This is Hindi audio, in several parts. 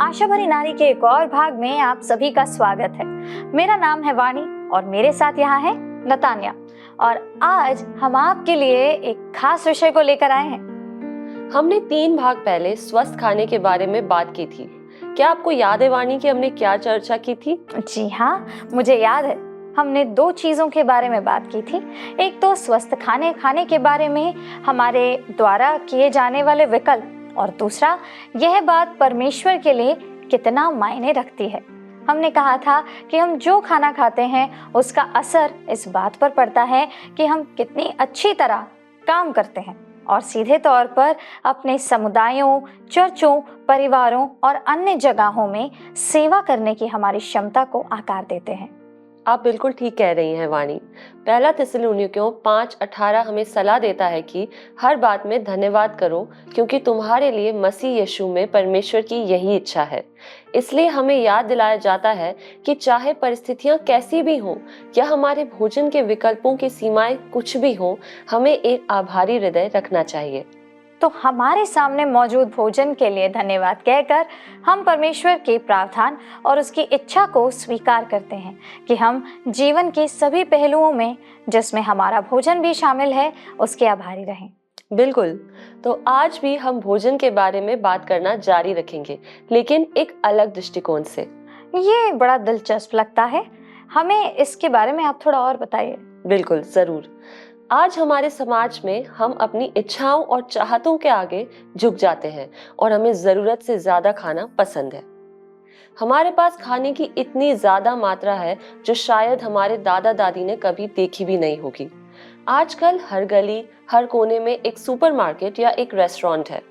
आशा भरी नारी के एक और भाग में आप सभी का स्वागत है। मेरा नाम है वाणी और मेरे साथ यहाँ है नतान्या और आज हम आपके लिए एक खास विषय को लेकर आए हैं। हमने 3 भाग पहले स्वस्थ खाने के बारे में बात की थी। क्या आपको याद है वाणी कि हमने क्या चर्चा की थी? जी हाँ, मुझे याद है। हमने 2 चीजों के बारे में बात की थी। एक तो स्वस्थ खाने के बारे में हमारे द्वारा किए जाने वाले विकल्प और दूसरा यह बात परमेश्वर के लिए कितना मायने रखती है। हमने कहा था कि हम जो खाना खाते हैं उसका असर इस बात पर पड़ता है कि हम कितनी अच्छी तरह काम करते हैं और सीधे तौर पर अपने समुदायों, चर्चों, परिवारों और अन्य जगहों में सेवा करने की हमारी क्षमता को आकार देते हैं। आप बिल्कुल ठीक कह रही हैं वाणी। पहला थिस्सलुनीकियों 5:18 हमें सलाह देता है कि हर बात में धन्यवाद करो क्योंकि तुम्हारे लिए मसीह यीशु में परमेश्वर की यही इच्छा है। इसलिए हमें याद दिलाया जाता है कि चाहे परिस्थितियां कैसी भी हों या हमारे भोजन के विकल्पों की सीमाएं कुछ भी हों, हमें एक आभारी हृदय रखना चाहिए। तो हमारे सामने मौजूद भोजन के लिए धन्यवाद कहकर हम परमेश्वर के प्रावधान और उसकी इच्छा को स्वीकार करते हैं कि हम जीवन के सभी पहलुओं में, जिसमें हमारा भोजन भी शामिल है, उसके आभारी रहें। बिल्कुल। तो आज भी हम भोजन के बारे में बात करना जारी रखेंगे, लेकिन एक अलग दृष्टिकोण से। ये बड़ा दिलचस्प लगता है। हमें इसके बारे में आप थोड़ा और बताइए। बिल्कुल, जरूर। आज हमारे समाज में हम अपनी इच्छाओं और चाहतों के आगे झुक जाते हैं और हमें जरूरत से ज्यादा खाना पसंद है। हमारे पास खाने की इतनी ज्यादा मात्रा है जो शायद हमारे दादा दादी ने कभी देखी भी नहीं होगी। आजकल हर गली, हर कोने में एक सुपरमार्केट या एक रेस्टोरेंट है।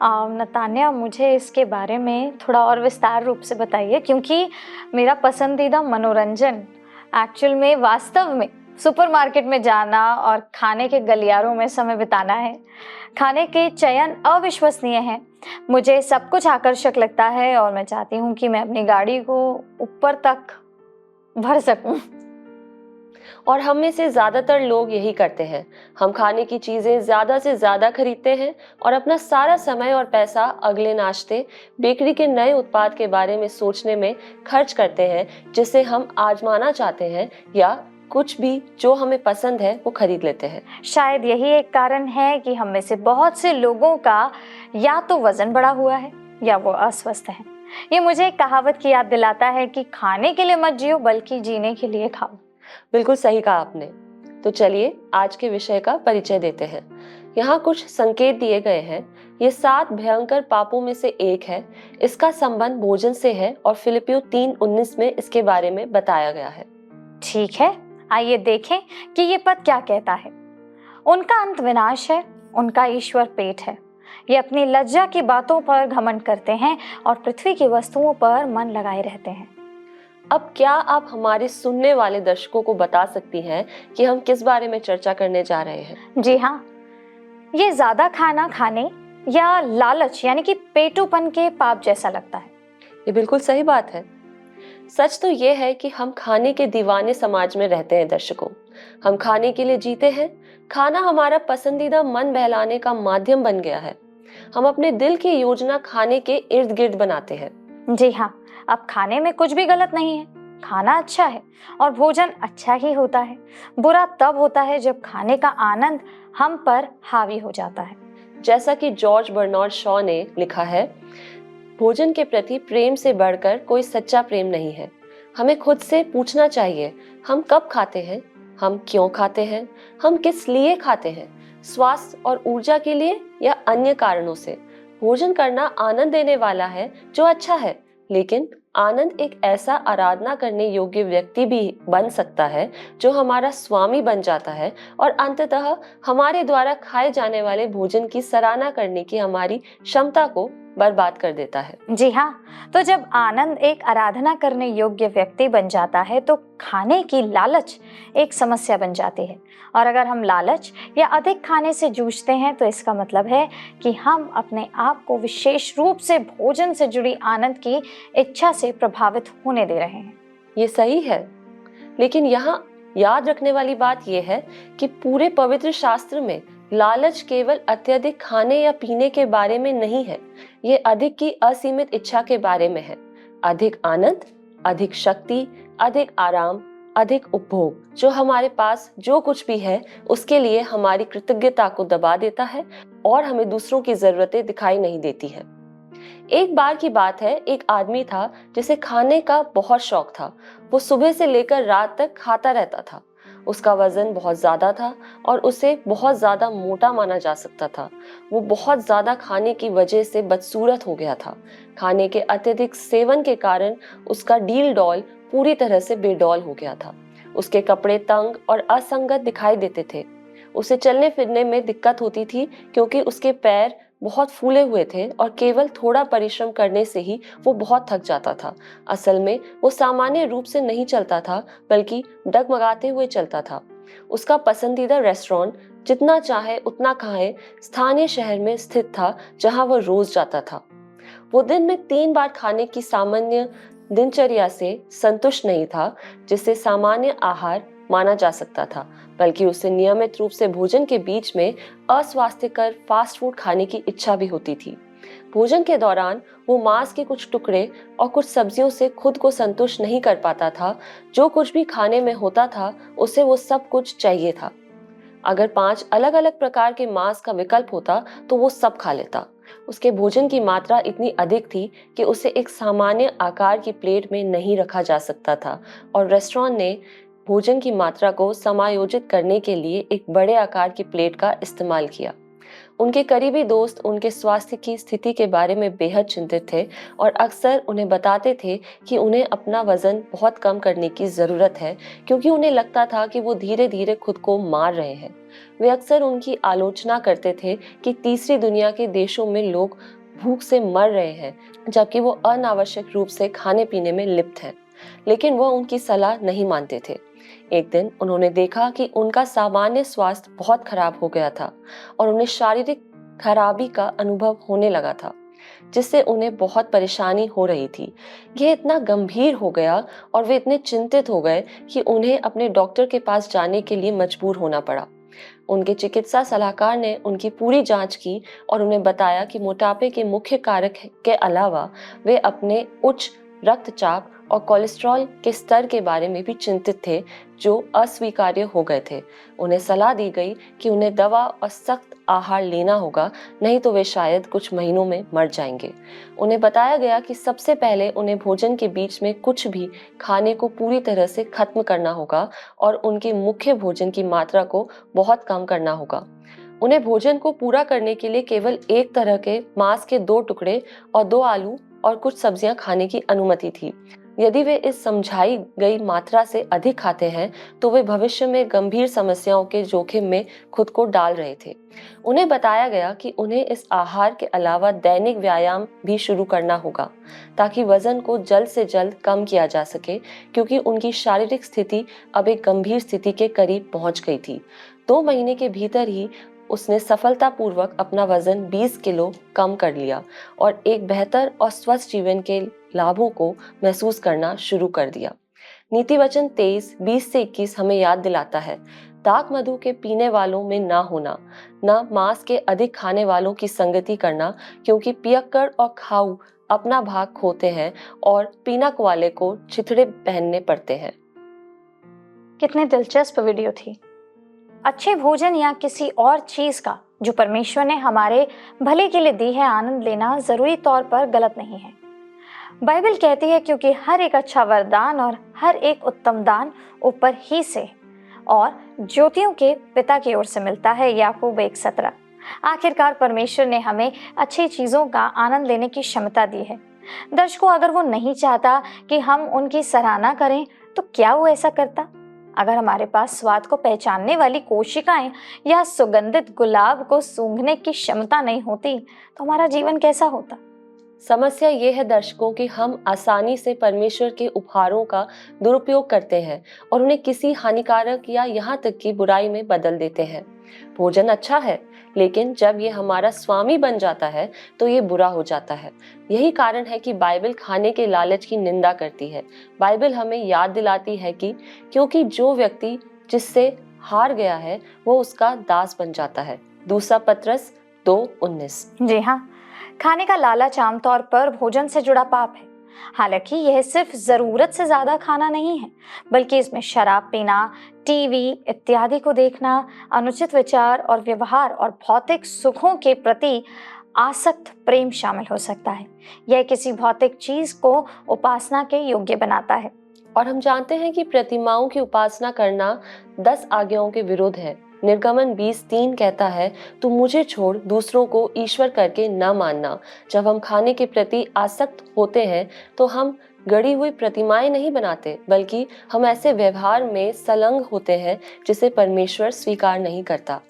नतान्या, मुझे इसके बारे में थोड़ा और विस्तार रूप से बताइए, क्योंकि मेरा पसंदीदा मनोरंजन एक्चुअल में वास्तव में सुपरमार्केट में जाना और खाने के गलियारों में समय बिताना है। खाने के चयन अविश्वसनीय हैं। मुझे सब कुछ आकर्षक लगता है और मैं चाहती हूँ कि मैं अपनी गाड़ी को ऊपर तक भर सकूं। और हम में से ज्यादातर लोग यही करते हैं। हम खाने की चीजें ज्यादा से ज्यादा खरीदते हैं और अपना सारा समय और पैसा अगले नाश्ते, बेकरी के नए उत्पाद के बारे में सोचने में खर्च करते हैं, जिसे हम आजमाना चाहते हैं, या कुछ भी जो हमें पसंद है वो खरीद लेते हैं। शायद यही एक कारण है कि हम में से बहुत से लोगों का या तो वजन बढ़ा हुआ है या वो अस्वस्थ है। ये मुझे एक कहावत की याद दिलाता है कि खाने के लिए मत जियो बल्कि जीने के लिए खाओ। बिल्कुल सही कहा आपने। तो चलिए आज के विषय का परिचय देते हैं। यहाँ कुछ संकेत दिए गए हैं। ये 7 भयंकर पापों में से एक है। इसका संबंध भोजन से है और फिलिपियों 3:19 में इसके बारे में बताया गया है। ठीक है, आइए देखें कि ये पद क्या कहता है। उनका अंत विनाश है, उनका ईश्वर पेट है। ये अपनी लज्जा की बातों पर घमंड करते हैं और पृथ्वी की वस्तुओं पर मन लगाए रहते हैं। अब क्या आप हमारे सुनने वाले दर्शकों को बता सकती हैं कि हम किस बारे में चर्चा करने जा रहे हैं? जी हाँ, ये ज्यादा खाना खाने या लालच यानी कि पेटूपन के पाप जैसा लगता है। ये बिल्कुल सही बात है। सच तो ये है कि हम खाने के दीवाने समाज में रहते हैं दर्शकों। हम खाने के लिए जीते हैं। खाना हमारा पसंदीदा मन बहलाने का माध्यम बन गया है। हम अपने दिल की योजना खाने के इर्द गिर्द बनाते हैं। जी हाँ, अब खाने में कुछ भी गलत नहीं है। खाना अच्छा है और भोजन अच्छा ही होता है। बुरा तब होता है जब खाने का आनंद हम पर हावी हो जाता है। जैसा कि जॉर्ज बर्नार्ड शॉ ने लिखा है, भोजन के प्रति प्रेम से बढ़कर कोई सच्चा प्रेम नहीं है। हमें खुद से पूछना चाहिए, हम कब खाते हैं, हम क्यों खाते हैं, हम किस लिए खाते हैं, स्वास्थ्य और ऊर्जा के लिए या अन्य कारणों से। भोजन करना आनंद देने वाला है जो अच्छा है, लेकिन आनंद एक ऐसा आराधना करने योग्य व्यक्ति भी बन सकता है जो हमारा स्वामी बन जाता है और अंततः हमारे द्वारा खाए जाने वाले भोजन की सराहना करने की हमारी क्षमता को बर्बाद कर देता है। जी हाँ, तो जब आनंद एक आराधना करने योग्य व्यक्ति बन जाता है तो खाने की लालच एक समस्या बन जाती है। और अगर हम लालच या अधिक खाने से जूझते हैं तो इसका मतलब है कि हम अपने आप को विशेष रूप से भोजन से जुड़ी आनंद की इच्छा से प्रभावित होने दे रहे हैं। ये सही है, लेकिन यहाँ याद रखने वाली बात यह है कि पूरे पवित्र शास्त्र में लालच केवल अत्यधिक खाने या पीने के बारे में नहीं है, ये अधिक की असीमित इच्छा के बारे में है। अधिक आनंद, अधिक शक्ति, अधिक आराम, अधिक उपभोग, जो हमारे पास जो कुछ भी है उसके लिए हमारी कृतज्ञता को दबा देता है और हमें दूसरों की जरूरतें दिखाई नहीं देती हैं। एक बार की बात है, एक आदमी था जिसे खाने का बहुत शौक था। वो सुबह से लेकर रात तक खाता रहता था। उसका वजन बहुत ज्यादा था और उसे बहुत ज्यादा मोटा माना जा सकता था। वो बहुत ज्यादा खाने की वजह से बदसूरत हो गया था। खाने के अत्यधिक सेवन के कारण उसका डील डॉल पूरी तरह से बेडौल हो गया था। उसके कपड़े तंग और असंगत दिखाई देते थे। उसे चलने फिरने में दिक्कत होती थी क्योंकि उसके पैर बहुत फूले हुए थे और केवल थोड़ा परिश्रम करने से ही वो बहुत थक जाता था। असल में वो सामान्य रूप से नहीं चलता था, बल्कि डगमगाते हुए चलता था। उसका पसंदीदा रेस्टोरेंट जितना चाहे उतना खाए स्थानीय शहर में स्थित था, जहां वह रोज जाता था। वो दिन में 3 बार खाने की सामान्य दिनचर्या से संतुष्ट नहीं था, जिसे सामान्य आहार माना जा सकता था, बल्कि उसे नियमित रूप से भोजन के बीच में अस्वास्थ्यकर फास्ट फूड खाने की इच्छा भी होती थी। भोजन के दौरान वो मांस के कुछ टुकड़े और कुछ सब्जियों से खुद को संतुष्ट नहीं कर पाता था। जो कुछ भी खाने में होता था, उसे वो सब कुछ चाहिए था। अगर 5 अलग अलग प्रकार के मांस का विकल्प होता तो वो सब खा लेता। उसके भोजन की मात्रा इतनी अधिक थी कि उसे एक सामान्य आकार की प्लेट में नहीं रखा जा सकता था और रेस्टोरेंट ने भोजन की मात्रा को समायोजित करने के लिए एक बड़े आकार की प्लेट का इस्तेमाल किया। उनके करीबी दोस्त उनके स्वास्थ्य की स्थिति के बारे में बेहद चिंतित थे और अक्सर उन्हें बताते थे कि उन्हें अपना वजन बहुत कम करने की जरूरत है, क्योंकि उन्हें लगता था कि वो धीरे धीरे खुद को मार रहे हैं। वे अक्सर उनकी आलोचना करते थे कि तीसरी दुनिया के देशों में लोग भूख से मर रहे हैं, जबकि वो अनावश्यक रूप से खाने पीने में लिप्त हैं। लेकिन वह उनकी सलाह नहीं मानते थे। एक दिन उन्होंने देखा कि उनका सामान्य स्वास्थ्य बहुत खराब हो गया था और उन्हें शारीरिक खराबी का अनुभव होने लगा था, जिससे उन्हें बहुत परेशानी हो रही थी। यह इतना गंभीर हो गया और वे इतने चिंतित हो गए कि उन्हें अपने डॉक्टर के पास जाने के लिए मजबूर होना पड़ा। उनके चिकित्सा सलाहकार ने उनकी पूरी जांच की और उन्हें बताया कि मोटापे के मुख्य कारक के अलावा वे अपने उच्च रक्तचाप और कोलेस्ट्रॉल के स्तर के बारे में भी चिंतित थे, जो अस्वीकार्य हो गए थे। उन्हें सलाह दी गई कि उन्हें दवा और सख्त आहार लेना होगा, नहीं तो वे शायद कुछ महीनों में मर जाएंगे। उन्हें बताया गया कि सबसे पहले उन्हें भोजन के बीच में कुछ भी खाने को पूरी तरह से खत्म करना होगा और उनके मुख्य भोजन की मात्रा को बहुत कम करना होगा। उन्हें भोजन को पूरा करने के लिए केवल एक तरह के मांस के 2 टुकड़े और 2 आलू और कुछ सब्जियां खाने की अनुमति थी। यदि वे इस समझाई गई मात्रा से अधिक खाते हैं तो वे भविष्य में गंभीर समस्याओं के जोखिम में खुद को डाल रहे थे। उन्हें बताया गया कि उन्हें इस आहार के अलावा दैनिक व्यायाम भी शुरू करना होगा, ताकि वजन को जल्द से जल्द कम किया जा सके, क्योंकि उनकी शारीरिक स्थिति अब एक गंभीर स्थिति के करीब पहुंच गई थी। 2 महीने के भीतर ही उसने सफलतापूर्वक अपना वजन 20 किलो कम कर लिया और एक बेहतर और स्वस्थ जीवन के लाभों को महसूस करना शुरू कर दिया। नीति वचन 23:20 से 21 हमें याद दिलाता है, दाक मधु के पीने वालों में ना होना, ना मांस के अधिक खाने वालों की संगति करना, क्योंकि पियक्कड़ और खाऊ अपना भाग खोते हैं और पीनक वाले को चिथड़े पहनने पड़ते हैं। कितनी दिलचस्प वीडियो थी। अच्छे भोजन या किसी और चीज का जो परमेश्वर ने हमारे भले के लिए दी है आनंद लेना जरूरी तौर पर गलत नहीं है। बाइबल कहती है क्योंकि हर एक अच्छा वरदान और हर एक उत्तम दान ऊपर ही से और ज्योतियों के पिता की ओर से मिलता है। याकूब 1:17। आखिरकार परमेश्वर ने हमें अच्छी चीजों का आनंद लेने की क्षमता दी है। दर्शकों, अगर वो नहीं चाहता कि हम उनकी सराहना करें तो क्या वो ऐसा करता? अगर हमारे पास स्वाद को पहचानने वाली कोशिकाएं या सुगंधित गुलाब को सूंघने की क्षमता नहीं होती तो हमारा जीवन कैसा होता? समस्या ये है दर्शकों कि हम आसानी से परमेश्वर के उपहारों का दुरुपयोग करते हैं और उन्हें किसी हानिकारक या यहाँ तक कि बुराई में बदल देते हैं। भोजन अच्छा है, लेकिन जब ये हमारा स्वामी बन जाता है तो ये बुरा हो जाता है। यही कारण है कि बाइबल खाने के लालच की निंदा करती है। बाइबल हमें याद दिलाती है कि क्योंकि जो व्यक्ति जिससे हार गया है वो उसका दास बन जाता है। दूसरा पत्रस 2:19। जी हाँ, खाने का लालच आमतौर पर भोजन से जुड़ा पाप है। हालांकि यह सिर्फ जरूरत से ज्यादा खाना नहीं है, बल्कि इसमें शराब पीना, टीवी इत्यादि को देखना, अनुचित विचार और व्यवहार और भौतिक सुखों के प्रति आसक्त प्रेम शामिल हो सकता है। यह किसी भौतिक चीज को उपासना के योग्य बनाता है। और हम जानते हैं कि प्रतिमाओं की उपासना करना 10 आज्ञाओं के विरुद्ध है। निर्गमन 20:3 कहता है, तू मुझे छोड़ दूसरों को ईश्वर करके न मानना। जब हम खाने के प्रति आसक्त होते हैं तो हम गढ़ी हुई प्रतिमाएं नहीं बनाते, बल्कि हम ऐसे व्यवहार में संलग्न होते हैं जिसे परमेश्वर स्वीकार नहीं करता।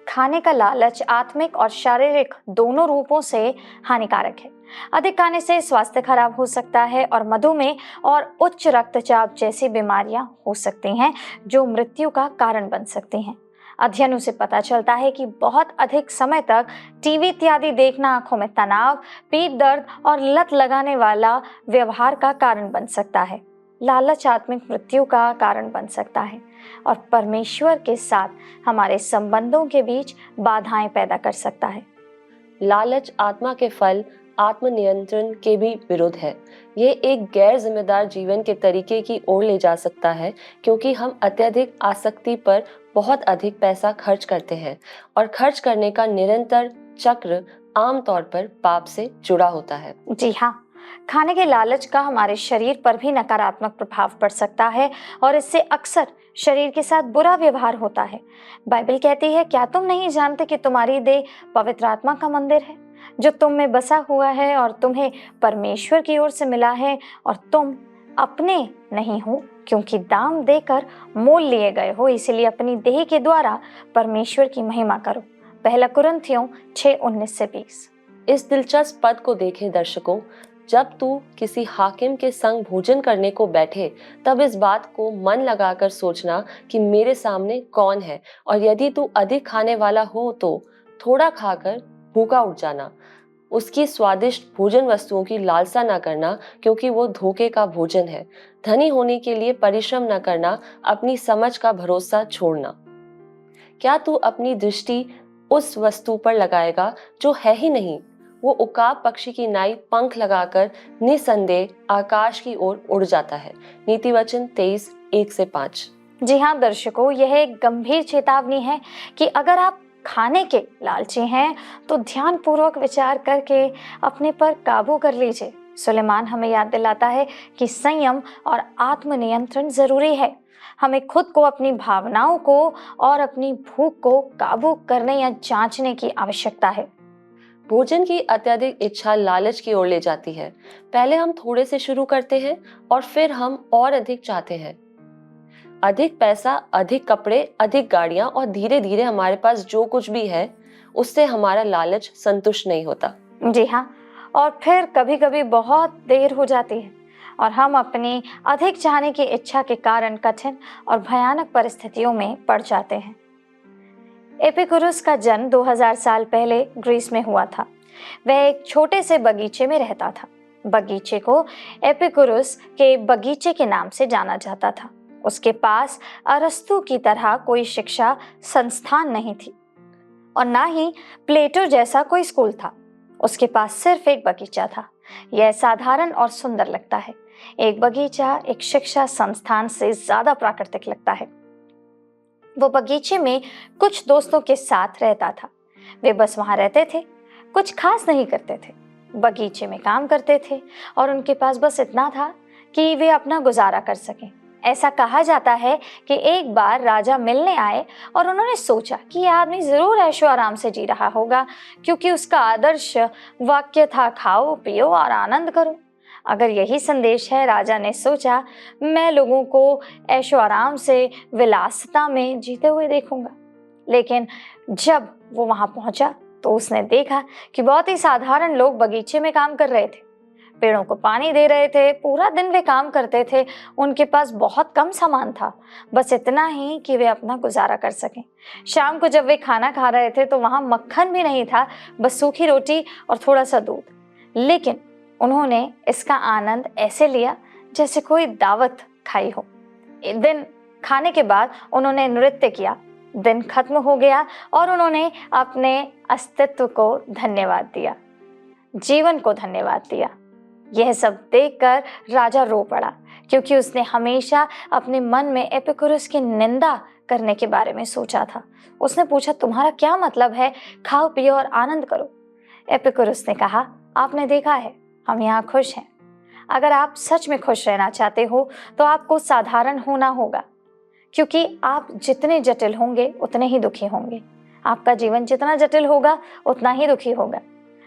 खाने का लालच आत्मिक और शारीरिक दोनों रूपों से हानिकारक है। अधिक खाने से स्वास्थ्य खराब हो सकता है और मधुमेह और उच्च रक्तचाप जैसी बीमारियां हो सकती हैं, जो मृत्यु का कारण बन सकती हैं। अध्ययनों से पता चलता है कि बहुत अधिक समय तक टीवी इत्यादि देखना आंखों में तनाव, पीठ दर्द और लत लगाने वाला व्यवहार का कारण बन सकता है। लालच आत्मिक मृत्यु का कारण बन सकता है और परमेश्वर के साथ हमारे संबंधों के बीच बाधाएं पैदा कर सकता है। लालच आत्मा के फल आत्मनियंत्रण के भी विरुद्ध है। ये एक गैर जिम्मेदार जीवन के तरीके की ओर ले जा सकता है, क्योंकि हम अत्यधिक आसक्ति पर बहुत अधिक पैसा खर्च करते हैं और खर्च करने का निरंतर चक्र आमतौर पर पाप से जुड़ा होता है। जी हाँ, खाने के लालच का हमारे शरीर पर भी नकारात्मक प्रभाव पड़ सकता है और इससे अक्सर शरीर के साथ बुरा व्यवहार होता है। बाइबल कहती है, क्या तुम नहीं जानते कि तुम्हारी देह पवित्र आत्मा का मंदिर है, जो तुम में बसा हुआ है और तुम्हें परमेश्वर की ओर से मिला है, और तुम अपने नहीं हो, क्योंकि दाम देकर मोल लिए गए हो। इसलिए अपनी देह के द्वारा परमेश्वर की महिमा करो। पहला कुरिन्थियों 6:19-20। इस दिलचस्प पद को देखें दर्शकों, जब तू किसी हाकिम के संग भोजन करने को बैठे, तब इस बात को मन लगाकर सोचना कि मेरे सामने कौन है, और यदि तू अधिक खाने वाला हो तो थोड़ा खाकर भूखा उठ जाना। उसकी स्वादिष्ट भोजन वस्तुओं की लालसा न करना, क्योंकि वो धोखे का भोजन है। धनी होने के लिए परिश्रम न करना, अपनी समझ का भरोसा छोड़ना। क्या तू अपनी दृष्टि उस वस्तु पर लगाएगा जो है ही नहीं? वो उकाब पक्षी की नाई पंख लगाकर निसंदेह आकाश की ओर उड़ जाता है। नीति वचन 23:1-5। जी हाँ दर्शकों, यह एक गंभीर चेतावनी है कि अगर आप खाने के लालची हैं तो ध्यान पूर्वक विचार करके अपने पर काबू कर लीजिए। सुलेमान हमें याद दिलाता है कि संयम और आत्मनियंत्रण जरूरी है। हमें खुद को, अपनी भावनाओं को और अपनी भूख को काबू करने या जांचने की आवश्यकता है। भोजन की अत्यधिक इच्छा लालच की ओर ले जाती है। पहले हम थोड़े से शुरू करते हैं और फिर हम और अधिक चाहते हैं। अधिक पैसा, अधिक कपड़े, अधिक गाड़ियां, और धीरे धीरे हमारे पास जो कुछ भी है उससे हमारा लालच संतुष्ट नहीं होता। जी हाँ, और फिर कभी कभी बहुत देर हो जाती है और हम अपनी अधिक चाहने की इच्छा के कारण कठिन और भयानक परिस्थितियों में पड़ जाते हैं। एपिकुरुस का जन्म 2000 साल पहले ग्रीस में हुआ था। वह एक छोटे से बगीचे में रहता था। बगीचे को एपिकुरुस के बगीचे के नाम से जाना जाता था। उसके पास अरस्तु की तरह कोई शिक्षा संस्थान नहीं थी और ना ही प्लेटो जैसा कोई स्कूल था। उसके पास सिर्फ एक बगीचा था। यह साधारण और सुंदर लगता है। एक बगीचा एक शिक्षा संस्थान से ज्यादा प्राकृतिक लगता है। वो बगीचे में कुछ दोस्तों के साथ रहता था। वे बस वहां रहते थे, कुछ खास नहीं करते थे, बगीचे में काम करते थे और उनके पास बस इतना था कि वे अपना गुजारा कर सकें। ऐसा कहा जाता है कि एक बार राजा मिलने आए और उन्होंने सोचा कि यह आदमी जरूर ऐशो आराम से जी रहा होगा, क्योंकि उसका आदर्श वाक्य था, खाओ पियो और आनंद करो। अगर यही संदेश है, राजा ने सोचा, मैं लोगों को ऐशो आराम से विलासिता में जीते हुए देखूंगा। लेकिन जब वो वहां पहुंचा तो उसने देखा कि बहुत ही साधारण लोग बगीचे में काम कर रहे थे, पेड़ों को पानी दे रहे थे, पूरा दिन वे काम करते थे। उनके पास बहुत कम सामान था, बस इतना ही कि वे अपना गुजारा कर सकें। शाम को जब वे खाना खा रहे थे तो वहां मक्खन भी नहीं था, बस सूखी रोटी और थोड़ा सा दूध। लेकिन उन्होंने इसका आनंद ऐसे लिया जैसे कोई दावत खाई हो। एक दिन खाने के बाद उन्होंने नृत्य किया, दिन खत्म हो गया और उन्होंने अपने अस्तित्व को धन्यवाद दिया, जीवन को धन्यवाद दिया। यह सब देखकर राजा रो पड़ा, क्योंकि उसने हमेशा अपने मन में एपिकुरस की निंदा करने के बारे में सोचा था। उसने पूछा, तुम्हारा क्या मतलब है, खाओ पियो और आनंद करो। एपिकुरस ने कहा, आपने देखा है, हम यहाँ खुश हैं। अगर आप सच में खुश रहना चाहते हो तो आपको साधारण होना होगा, क्योंकि आप जितने जटिल होंगे उतने ही दुखी होंगे। आपका जीवन जितना जटिल होगा उतना ही दुखी होगा।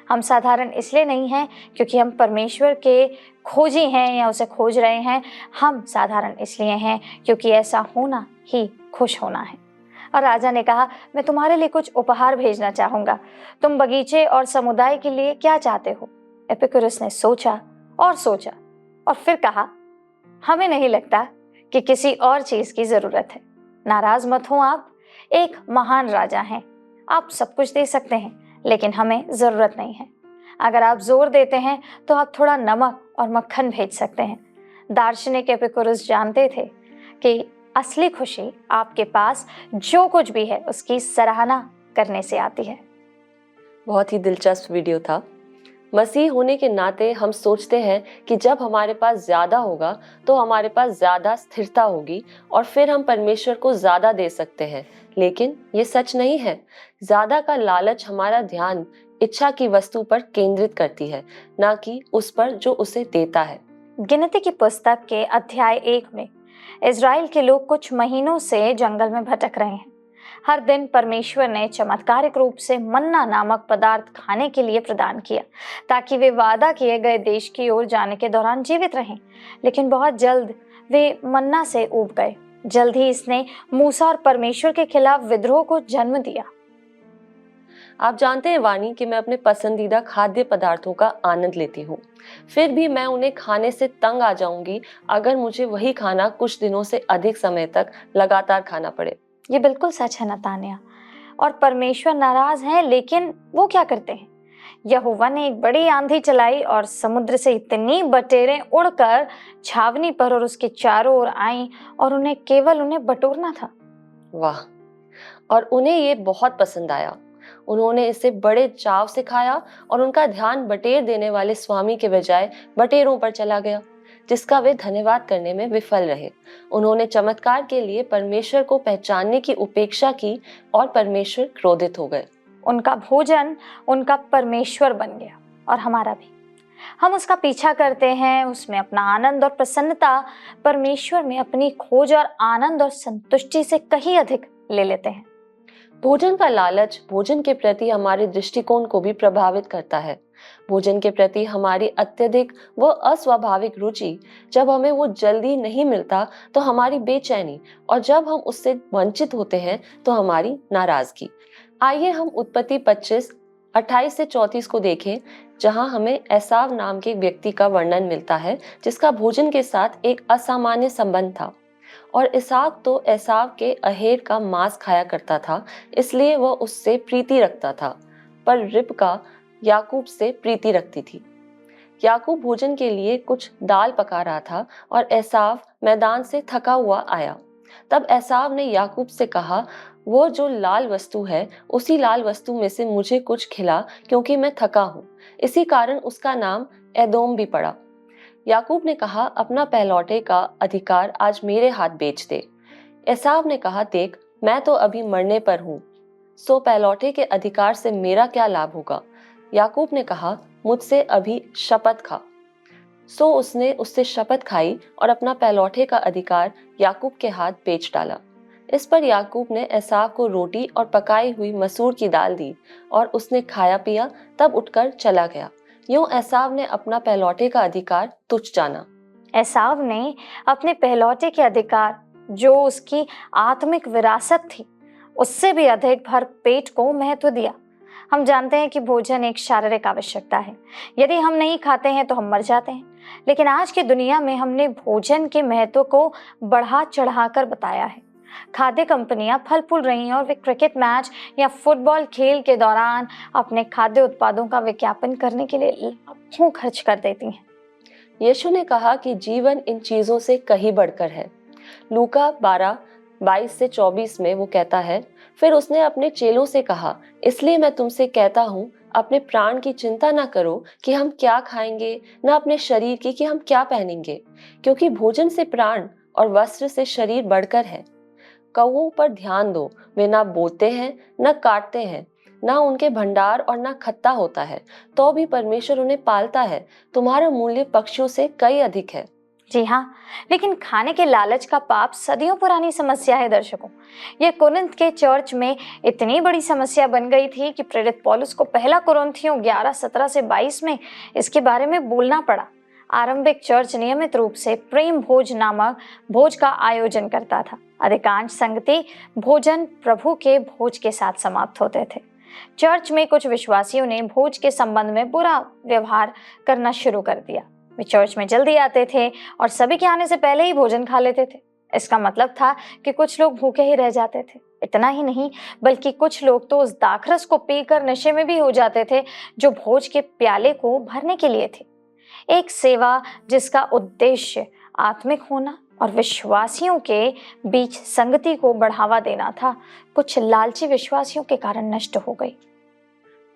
हम साधारण इसलिए नहीं हैं क्योंकि हम परमेश्वर के खोजी हैं या उसे खोज रहे हैं। हम साधारण इसलिए हैं क्योंकि ऐसा होना ही खुश होना है। और राजा ने कहा, मैं तुम्हारे लिए कुछ उपहार भेजना चाहूँगा। तुम बगीचे और समुदाय के लिए क्या चाहते हो? एपिकुरस ने सोचा और फिर कहा, हमें नहीं लगता कि किसी और चीज़ की ज़रूरत है। नाराज़ मत हो, आप एक महान राजा हैं, आप सब कुछ दे सकते हैं, लेकिन हमें ज़रूरत नहीं है। अगर आप जोर देते हैं तो आप थोड़ा नमक और मक्खन भेज सकते हैं। दार्शनिक एपिकुरस जानते थे कि असली खुशी आपके पास जो कुछ भी है उसकी सराहना करने से आती है। बहुत ही दिलचस्प वीडियो था। मसीह होने के नाते हम सोचते हैं कि जब हमारे पास ज्यादा होगा तो हमारे पास ज्यादा स्थिरता होगी और फिर हम परमेश्वर को ज्यादा दे सकते हैं, लेकिन ये सच नहीं है। ज्यादा का लालच हमारा ध्यान इच्छा की वस्तु पर केंद्रित करती है, ना कि उस पर जो उसे देता है। गिनती की पुस्तक के अध्याय 1 में इज़राइल के लोग कुछ महीनों से जंगल में भटक रहे हैं। हर दिन परमेश्वर ने चमत्कारिक रूप से मन्ना नामक पदार्थ खाने के लिए प्रदान किया, ताकि वे वादा किए गए देश की ओर जाने के दौरान जीवित रहें। लेकिन बहुत जल्द वे मन्ना से ऊब गए। जल्द ही इसने मूसा और परमेश्वर के खिलाफ विद्रोह को जन्म दिया। आप जानते हैं वाणी कि मैं अपने पसंदीदा खाद्य पदार्थों का आनंद लेती हूँ, फिर भी मैं उन्हें खाने से तंग आ जाऊंगी अगर मुझे वही खाना कुछ दिनों से अधिक समय तक लगातार खाना पड़े। ये बिल्कुल सच है नतान्या। और परमेश्वर नाराज हैं, लेकिन वो क्या करते हैं? यहोवा ने एक बड़ी आंधी चलाई और समुद्र से इतनी बटेरें उड़कर छावनी पर और उसके चारों ओर आईं और उन्हें केवल उन्हें बटोरना था। वाह! और उन्हें ये बहुत पसंद आया। उन्होंने इसे बड़े चाव से खाया और उनका ध्यान बटेर देने वाले स्वामी के बजाय बटेरों पर चला गया, जिसका वे धन्यवाद करने में विफल रहे। उन्होंने चमत्कार के लिए परमेश्वर को पहचानने की उपेक्षा की और परमेश्वर क्रोधित हो गए। उनका भोजन उनका परमेश्वर बन गया, और हमारा भी। हम उसका पीछा करते हैं, उसमें अपना आनंद और प्रसन्नता परमेश्वर में अपनी खोज और आनंद और संतुष्टि से कहीं अधिक ले लेते हैं। भोजन का लालच भोजन के प्रति हमारे दृष्टिकोण को भी प्रभावित करता है। भोजन के प्रति हमारी अत्यधिक व अस्वाभाविक रुचि, जब हमें वो जल्दी नहीं मिलता तो हमारी बेचैनी, और जब हम उससे वंचित होते हैं तो हमारी नाराजगी। आइए हम उत्पत्ति 25:28 से 34 को देखें, जहां हमें एसाव नाम के व्यक्ति का वर्णन मिलता है जिसका भोजन के साथ एक असामान्य संबंध था। और इसहाक तो एसाव के अहेर का मांस खाया करता था, इसलिए वह उससे प्रीति रखता था, पर रिबका याकूब से प्रीति रखती थी। याकूब भोजन के लिए कुछ दाल पका रहा था और एसाव मैदान से थका हुआ आया। तब एसाव ने याकूब से कहा, वो जो लाल वस्तु है उसी लाल वस्तु में से मुझे कुछ खिला, क्योंकि मैं थका हूँ। इसी कारण उसका नाम एदोम भी पड़ा। याकूब ने कहा, अपना पहलौठे का अधिकार आज मेरे हाथ बेच दे। एसाव ने कहा, देख, मैं तो अभी मरने पर हूँ, सो पहलौठे के अधिकार से मेरा क्या लाभ होगा। याकूब ने कहा, मुझसे अभी शपथ खा। सो उसने उससे शपथ खाई और अपना पहलौठे का अधिकार याकूब के हाथ बेच डाला। इस पर याकूब ने एसाव को रोटी और पकाई हुई मसूर की दाल दी और उसने खाया पिया, तब उठकर चला गया। यूं एसाव ने अपना पहलौठे का अधिकार तुच्छ जाना। एसाव ने अपने पहलौठे के अधिकार, जो उसकी आत्मिक विरासत थी, उससे भी अधिक भर पेट को महत्व दिया। हम जानते हैं कि भोजन एक शारीरिक आवश्यकता है। यदि हम नहीं खाते हैं तो हम मर जाते हैं। लेकिन आज की दुनिया में हमने भोजन के महत्व को बढ़ा चढ़ाकर बताया है। खाद्य कंपनियां फल फूल रही हैं और वे क्रिकेट मैच या फुटबॉल खेल के दौरान अपने खाद्य उत्पादों का विज्ञापन करने के लिए लाखों खर्च कर देती हैं। यीशु ने कहा कि जीवन इन चीजों से कहीं बढ़कर है। लूका 22 से 24 में वो कहता है, फिर उसने अपने चेलों से कहा, इसलिए मैं तुमसे कहता हूँ, अपने प्राण की चिंता ना करो कि हम क्या खाएंगे, ना अपने शरीर की कि हम क्या पहनेंगे, क्योंकि भोजन से प्राण और वस्त्र से शरीर बढ़कर है। कौओं पर ध्यान दो, वे ना बोते हैं, ना काटते हैं, ना उनके भंडार और ना खत्ता होता है, तो भी परमेश्वर उन्हें पालता है। तुम्हारा मूल्य पक्षियों से कई अधिक है। जी हाँ, लेकिन खाने के लालच का पाप सदियों पुरानी समस्या है दर्शकों। यह कुरिन्थ के चर्च में इतनी बड़ी समस्या बन गई थी कि प्रेरित पौलुस को पहला कुरिन्थियों 11:17 से 22 में इसके बारे में बोलना पड़ा। आरंभिक चर्च नियमित रूप से प्रेम भोज नामक भोज का आयोजन करता था। अधिकांश संगति भोजन प्रभु के भोज के साथ समाप्त होते थे। चर्च में कुछ विश्वासियों ने भोज के संबंध में बुरा व्यवहार करना शुरू कर दिया। वे चर्च में जल्दी आते थे और सभी के आने से पहले ही भोजन खा लेते थे। इसका मतलब था कि कुछ लोग भूखे ही रह जाते थे। इतना ही नहीं, बल्कि कुछ लोग तो उस दाखरस को पीकर नशे में भी हो जाते थे जो भोज के प्याले को भरने के लिए थे। एक सेवा जिसका उद्देश्य आत्मिक होना और विश्वासियों के बीच संगति को बढ़ावा देना था, कुछ लालची विश्वासियों के कारण नष्ट हो गई।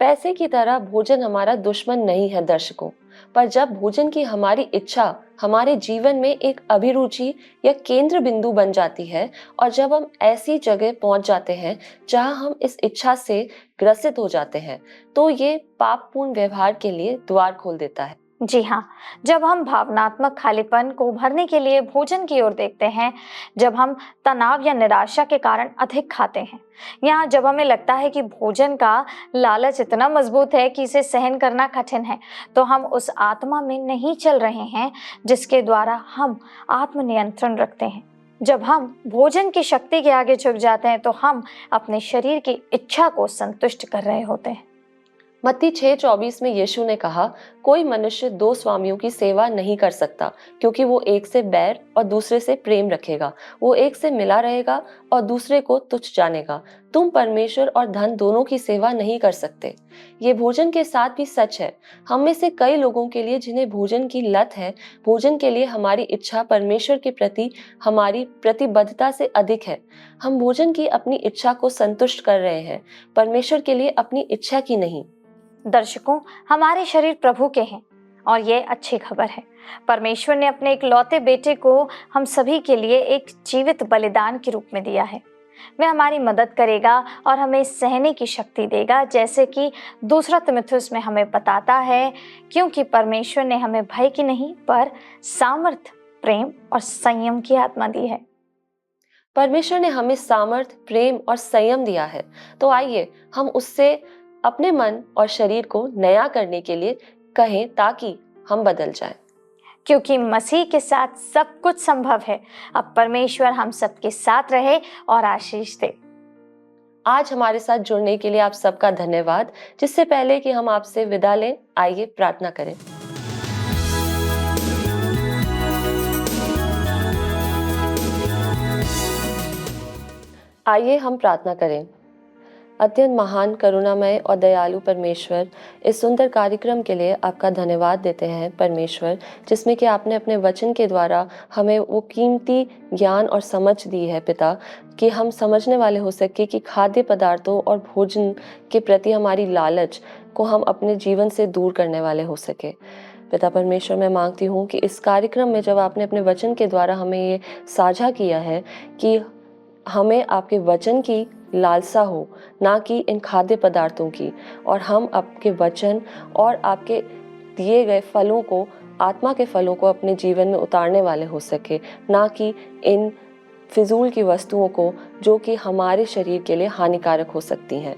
पैसे की तरह भोजन हमारा दुश्मन नहीं है दर्शकों, पर जब भोजन की हमारी इच्छा हमारे जीवन में एक अभिरुचि या केंद्र बिंदु बन जाती है, और जब हम ऐसी जगह पहुंच जाते हैं जहां हम इस इच्छा से ग्रसित हो जाते हैं, तो ये पापपूर्ण व्यवहार के लिए द्वार खोल देता है। जी हाँ, जब हम भावनात्मक खालीपन को भरने के लिए भोजन की ओर देखते हैं, जब हम तनाव या निराशा के कारण अधिक खाते हैं, या जब हमें लगता है कि भोजन का लालच इतना मजबूत है कि इसे सहन करना कठिन है, तो हम उस आत्मा में नहीं चल रहे हैं जिसके द्वारा हम आत्मनियंत्रण रखते हैं। जब हम भोजन की शक्ति के आगे झुक जाते हैं तो हम अपने शरीर की इच्छा को संतुष्ट कर रहे होते हैं। मत्ती 6:24 में यीशु ने कहा, कोई मनुष्य दो स्वामियों की सेवा नहीं कर सकता, क्योंकि वो एक से बैर और दूसरे से प्रेम रखेगा, वो एक से मिला रहेगा और दूसरे को तुच्छ जानेगा। तुम परमेश्वर और धन दोनों की सेवा नहीं कर सकते। ये भोजन के साथ भी सच है। हम में से कई लोगों के लिए जिन्हें भोजन की लत है, भोजन के लिए हमारी इच्छा परमेश्वर के प्रति हमारी प्रतिबद्धता से अधिक है। हम भोजन की अपनी इच्छा को संतुष्ट कर रहे हैं, परमेश्वर के लिए अपनी इच्छा की नहीं। दर्शकों, हमारे शरीर प्रभु के हैं और ये अच्छी खबर है। परमेश्वर ने अपने इकलौते बेटे को हम सभी के लिए एक जीवित बलिदान के रूप में दिया है। वह हमारी मदद करेगा और हमें सहने की शक्ति देगा, जैसे कि 2 तीमुथियुस में हमें बताता है, क्योंकि परमेश्वर ने हमें भय की नहीं पर सामर्थ, प्रेम और संयम की आत्मा दी है। परमेश्वर ने हमें सामर्थ, प्रेम और संयम दिया है, तो आइए हम उससे अपने मन और शरीर को नया करने के लिए कहें, ताकि हम बदल जाएं। क्योंकि मसीह के साथ सब कुछ संभव है। अब परमेश्वर हम सबके साथ रहे और आशीष दे। आज हमारे साथ जुड़ने के लिए आप सबका धन्यवाद। जिससे पहले कि हम आपसे विदा लें, आइए प्रार्थना करें। आइए हम प्रार्थना करें। अत्यंत महान, करुणामय और दयालु परमेश्वर, इस सुंदर कार्यक्रम के लिए आपका धन्यवाद देते हैं परमेश्वर, जिसमें कि आपने अपने वचन के द्वारा हमें वो कीमती ज्ञान और समझ दी है पिता, कि हम समझने वाले हो सके कि खाद्य पदार्थों और भोजन के प्रति हमारी लालच को हम अपने जीवन से दूर करने वाले हो सके। पिता परमेश्वर, मैं मांगती हूँ कि इस कार्यक्रम में जब आपने अपने वचन के द्वारा हमें ये साझा किया है कि हमें आपके वचन की लालसा हो, ना कि इन खाद्य पदार्थों की, और हम आपके वचन और आपके दिए गए फलों को, आत्मा के फलों को अपने जीवन में उतारने वाले हो सके, ना कि इन फिजूल की वस्तुओं को जो कि हमारे शरीर के लिए हानिकारक हो सकती हैं।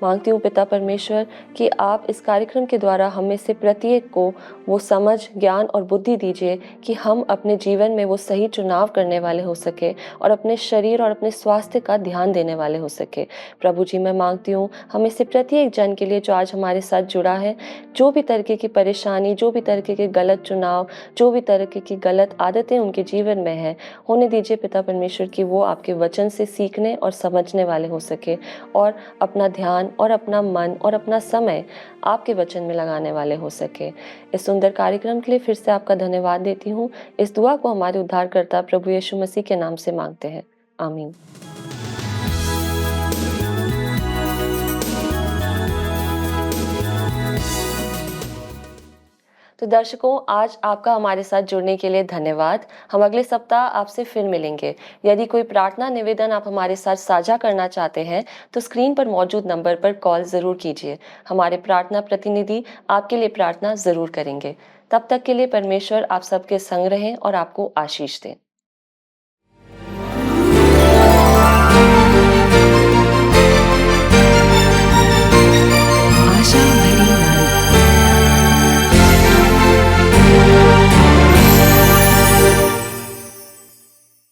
मांगती हूँ पिता परमेश्वर कि आप इस कार्यक्रम के द्वारा हमें से प्रत्येक को वो समझ, ज्ञान और बुद्धि दीजिए कि हम अपने जीवन में वो सही चुनाव करने वाले हो सके और अपने शरीर और अपने स्वास्थ्य का ध्यान देने वाले हो सके। प्रभु जी, मैं मांगती हूँ हमें से प्रत्येक जन के लिए जो आज हमारे साथ जुड़ा है, जो भी तरीके की परेशानी, जो भी तरीके के गलत चुनाव, जो भी तरीके की गलत आदतें उनके जीवन में है, होने दीजिए पिता परमेश्वर कि वो आपके वचन से सीखने और समझने वाले हो सके और अपना ध्यान और अपना मन और अपना समय आपके वचन में लगाने वाले हो सके। इस सुंदर कार्यक्रम के लिए फिर से आपका धन्यवाद देती हूँ। इस दुआ को हमारे उद्धारकर्ता प्रभु यीशु मसीह के नाम से मांगते हैं, आमीन। तो दर्शकों, आज आपका हमारे साथ जुड़ने के लिए धन्यवाद। हम अगले सप्ताह आपसे फिर मिलेंगे। यदि कोई प्रार्थना निवेदन आप हमारे साथ साझा करना चाहते हैं तो स्क्रीन पर मौजूद नंबर पर कॉल ज़रूर कीजिए। हमारे प्रार्थना प्रतिनिधि आपके लिए प्रार्थना ज़रूर करेंगे। तब तक के लिए परमेश्वर आप सबके संग रहें और आपको आशीष दें।